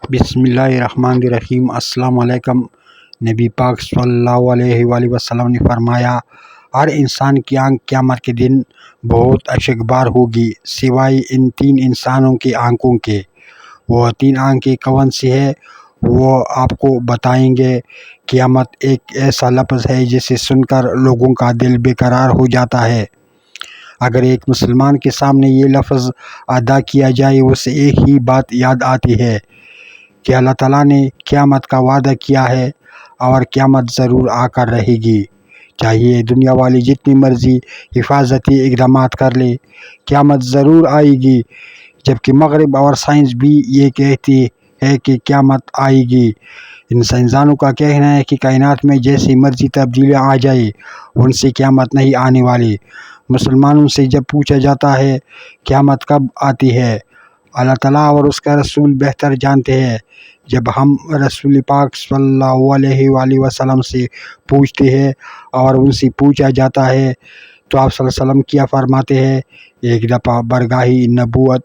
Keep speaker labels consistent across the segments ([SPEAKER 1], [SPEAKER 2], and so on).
[SPEAKER 1] بسم اللہ الرحمن الرحیم۔ السلام علیکم۔ نبی پاک صلی اللہ علیہ وآلہ وسلم نے فرمایا، ہر انسان کی آنکھ قیامت کے دن بہت اشکبار ہوگی سوائے ان تین انسانوں کی آنکھوں کے۔ وہ تین آنکھیں کون سی ہے وہ آپ کو بتائیں گے۔ قیامت ایک ایسا لفظ ہے جسے سن کر لوگوں کا دل بے قرار ہو جاتا ہے۔ اگر ایک مسلمان کے سامنے یہ لفظ ادا کیا جائے اسے ایک ہی بات یاد آتی ہے کہ اللہ تعالیٰ نے قیامت کا وعدہ کیا ہے اور قیامت ضرور آ کر رہے گی۔ چاہیے دنیا والی جتنی مرضی حفاظتی اقدامات کر لے، قیامت ضرور آئے گی۔ جبکہ مغرب اور سائنس بھی یہ کہتی ہے کہ قیامت آئے گی۔ ان سائنسدانوں کا کہنا ہے کہ کائنات میں جیسی مرضی تبدیلیاں آ جائے ان سے قیامت نہیں آنے والی۔ مسلمانوں سے جب پوچھا جاتا ہے قیامت کب آتی ہے، اللہ تعالیٰ اور اس کا رسول بہتر جانتے ہیں۔ جب ہم رسول پاک صلی اللہ علیہ وآلہ وسلم سے پوچھتے ہیں اور ان سے پوچھا جاتا ہے تو آپ صلی اللہ علیہ وسلم کیا فرماتے ہیں۔ ایک دفعہ برگاہ نبوت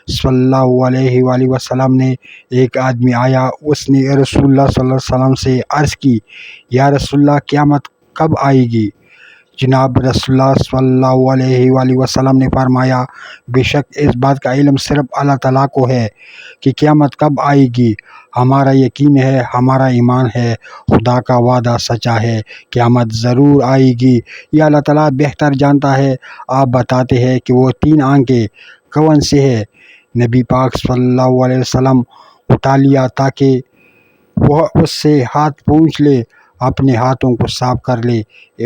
[SPEAKER 1] صلی اللہ علیہ وآلہ وسلم نے ایک آدمی آیا، اس نے رسول اللہ صلی اللہ علیہ وسلم سے عرض کی، یا رسول اللہ قیامت کب آئے گی؟ جناب رسول اللہ صلی اللہ علیہ وآلہ وسلم نے فرمایا، بے شک اس بات کا علم صرف اللہ تعالیٰ کو ہے کہ قیامت کب آئے گی۔ ہمارا یقین ہے، ہمارا ایمان ہے، خدا کا وعدہ سچا ہے، قیامت ضرور آئے گی۔ یہ اللہ تعالیٰ بہتر جانتا ہے۔ آپ بتاتے ہیں کہ وہ تین آنکھیں کون سی ہے؟ نبی پاک صلی اللہ علیہ وسلم اٹھا لیا تاکہ وہ اس سے ہاتھ پوچھ لے، اپنے ہاتھوں کو صاف کر لے۔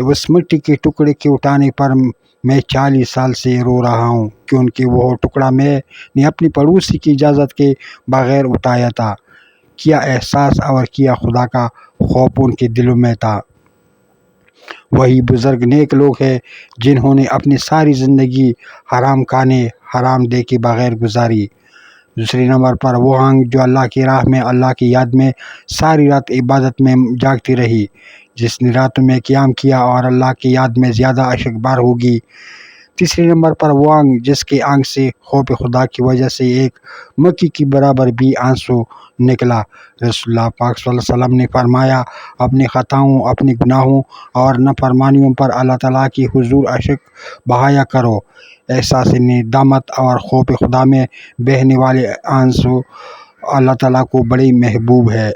[SPEAKER 1] اس مٹی کے ٹکڑے کے اٹھانے پر میں 40 سال سے رو رہا ہوں کیونکہ وہ ٹکڑا میں نے اپنی پڑوسی کی اجازت کے بغیر اٹھایا تھا۔ کیا احساس اور کیا خدا کا خوف ان کے دلوں میں تھا۔ وہی بزرگ نیک لوگ ہیں جنہوں نے اپنی ساری زندگی حرام کھانے حرام دیکھے بغیر گزاری۔ دوسرے نمبر پر وہ آنکھ جو اللہ کی راہ میں اللہ کی یاد میں ساری رات عبادت میں جاگتی رہی، جس نے راتوں میں قیام کیا اور اللہ کی یاد میں زیادہ اشکبار ہوگی۔ تیسرے نمبر پر وہ آنکھ جس کی آنکھ سے خوف خدا کی وجہ سے ایک مکی کی برابر بھی آنسو نکلا۔ رسول اللہ پاک صلی اللہ علیہ وسلم نے فرمایا، اپنی خطاؤں، اپنی گناہوں اور نافرمانیوں پر اللہ تعالیٰ کی حضور اشک بہایا کرو۔ احساس ندامت اور خوف خدا میں بہنے والے آنسو اللہ تعالیٰ کو بڑے محبوب ہے۔